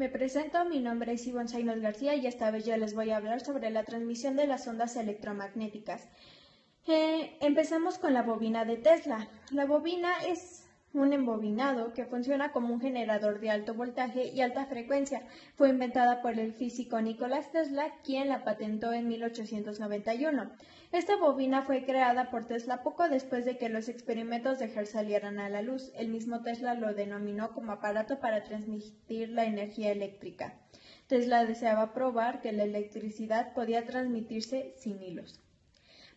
Me presento, mi nombre es Ivonne Zaynos García y esta vez yo les voy a hablar sobre la transmisión de las ondas electromagnéticas. Empezamos con la bobina de Tesla. La bobina es un embobinado que funciona como un generador de alto voltaje y alta frecuencia. Fue inventada por el físico Nikola Tesla, quien la patentó en 1891. Esta bobina fue creada por Tesla poco después de que los experimentos de Hertz salieran a la luz. El mismo Tesla lo denominó como aparato para transmitir la energía eléctrica. Tesla deseaba probar que la electricidad podía transmitirse sin hilos.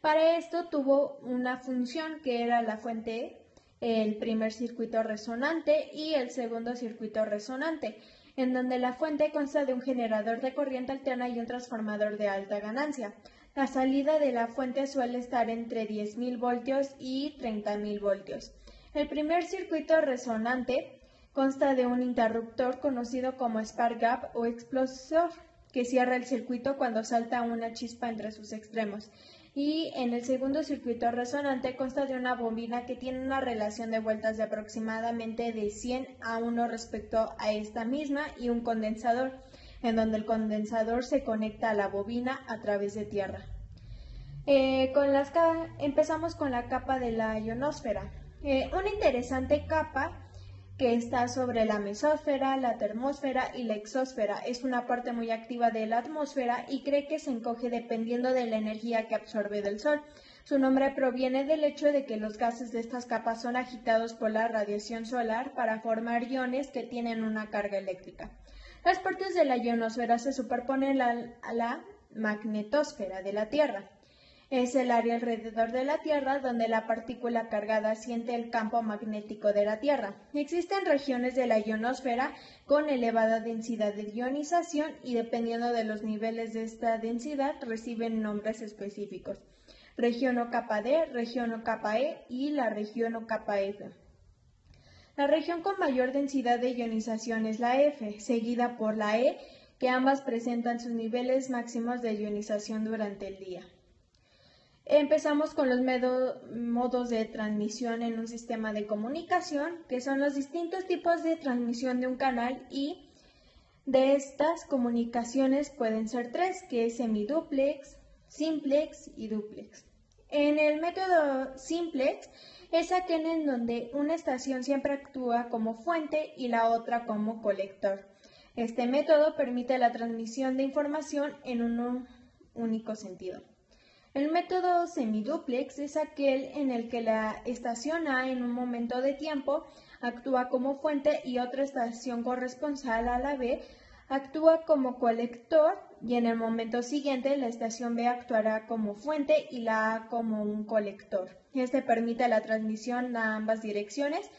Para esto tuvo una función que era la fuente, el primer circuito resonante y el segundo circuito resonante, en donde la fuente consta de un generador de corriente alterna y un transformador de alta ganancia. La salida de la fuente suele estar entre 10.000 voltios y 30.000 voltios. El primer circuito resonante consta de un interruptor conocido como spark gap o explosor, que cierra el circuito cuando salta una chispa entre sus extremos. Y en el segundo circuito resonante consta de una bobina que tiene una relación de vueltas de aproximadamente de 100 a 1 respecto a esta misma y un condensador, en donde el condensador se conecta a la bobina a través de tierra. Empezamos con la capa de la ionosfera. Una interesante capa que está sobre la mesósfera, la termósfera y la exósfera. Es una parte muy activa de la atmósfera y cree que se encoge dependiendo de la energía que absorbe del Sol. Su nombre proviene del hecho de que los gases de estas capas son agitados por la radiación solar para formar iones que tienen una carga eléctrica. Las partes de la ionosfera se superponen a la magnetosfera de la Tierra. Es el área alrededor de la Tierra donde la partícula cargada siente el campo magnético de la Tierra. Existen regiones de la ionosfera con elevada densidad de ionización y dependiendo de los niveles de esta densidad reciben nombres específicos. Región O capa D, región O capa E y la región O capa F. La región con mayor densidad de ionización es la F, seguida por la E, que ambas presentan sus niveles máximos de ionización durante el día. Empezamos con los modos de transmisión en un sistema de comunicación, que son los distintos tipos de transmisión de un canal, y de estas comunicaciones pueden ser tres, que es semiduplex, simplex y duplex. En el método simplex es aquel en donde una estación siempre actúa como fuente y la otra como colector. Este método permite la transmisión de información en un único sentido. El método semiduplex es aquel en el que la estación A en un momento de tiempo actúa como fuente y otra estación corresponsal a la B actúa como colector y en el momento siguiente la estación B actuará como fuente y la A como un colector. Este permite la transmisión a ambas direcciones,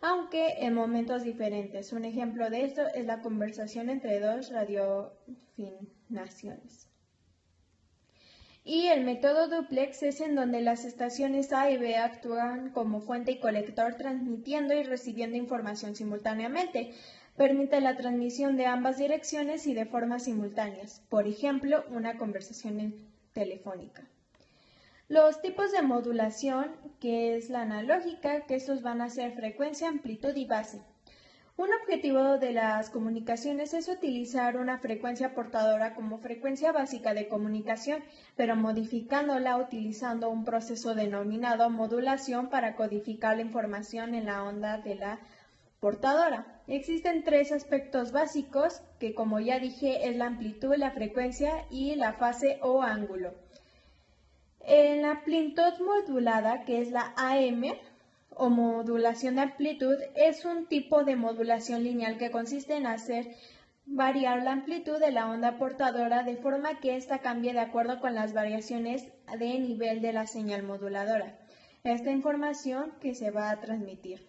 aunque en momentos diferentes. Un ejemplo de esto es la conversación entre dos radiofinaciones. Y el método duplex es en donde las estaciones A y B actúan como fuente y colector transmitiendo y recibiendo información simultáneamente. Permite la transmisión de ambas direcciones y de forma simultáneas, por ejemplo, una conversación telefónica. Los tipos de modulación, que es la analógica, que estos van a ser frecuencia, amplitud y base. Un objetivo de las comunicaciones es utilizar una frecuencia portadora como frecuencia básica de comunicación, pero modificándola utilizando un proceso denominado modulación para codificar la información en la onda de la portadora. Existen tres aspectos básicos que, como ya dije, es la amplitud, la frecuencia y la fase o ángulo. En la amplitud modulada, que es la AM, o modulación de amplitud, es un tipo de modulación lineal que consiste en hacer variar la amplitud de la onda portadora de forma que ésta cambie de acuerdo con las variaciones de nivel de la señal moduladora. Esta información que se va a transmitir.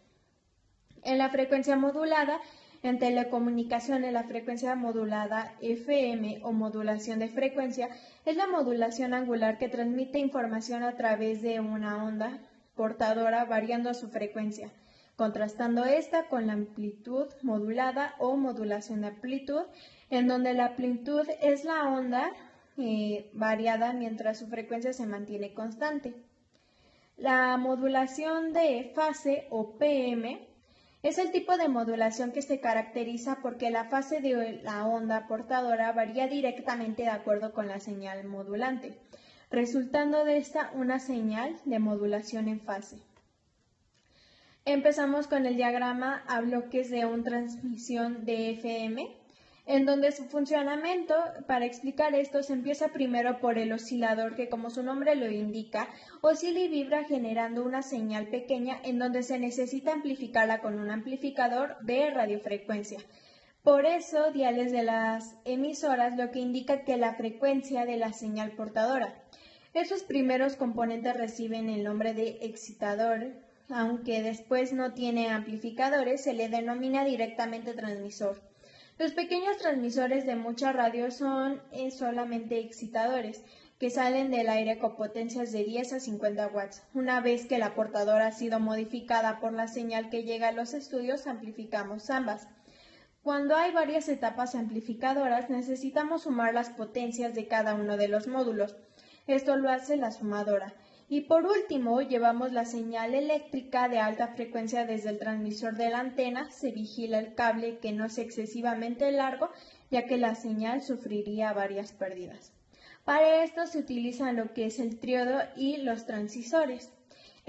En la frecuencia modulada, en telecomunicaciones, la frecuencia modulada FM o modulación de frecuencia es la modulación angular que transmite información a través de una onda portadora variando su frecuencia, contrastando esta con la amplitud modulada o modulación de amplitud, en donde la amplitud es la onda variada mientras su frecuencia se mantiene constante. La modulación de fase o PM Es el tipo de modulación que se caracteriza porque la fase de la onda portadora varía directamente de acuerdo con la señal modulante, resultando de esta una señal de modulación en fase. Empezamos con el diagrama a bloques de una transmisión de FM, en donde su funcionamiento, para explicar esto, se empieza primero por el oscilador que, como su nombre lo indica, oscila y vibra generando una señal pequeña en donde se necesita amplificarla con un amplificador de radiofrecuencia. Por eso, diales de las emisoras, lo que indica que la frecuencia de la señal portadora. Esos primeros componentes reciben el nombre de excitador, aunque después no tiene amplificadores, se le denomina directamente transmisor. Los pequeños transmisores de muchas radios son solamente excitadores, que salen del aire con potencias de 10 a 50 watts. Una vez que la portadora ha sido modificada por la señal que llega a los estudios, amplificamos ambas. Cuando hay varias etapas amplificadoras, necesitamos sumar las potencias de cada uno de los módulos. Esto lo hace la sumadora. Y por último, llevamos la señal eléctrica de alta frecuencia desde el transmisor de la antena. Se vigila el cable que no sea excesivamente largo, ya que la señal sufriría varias pérdidas. Para esto se utilizan lo que es el triodo y los transisores.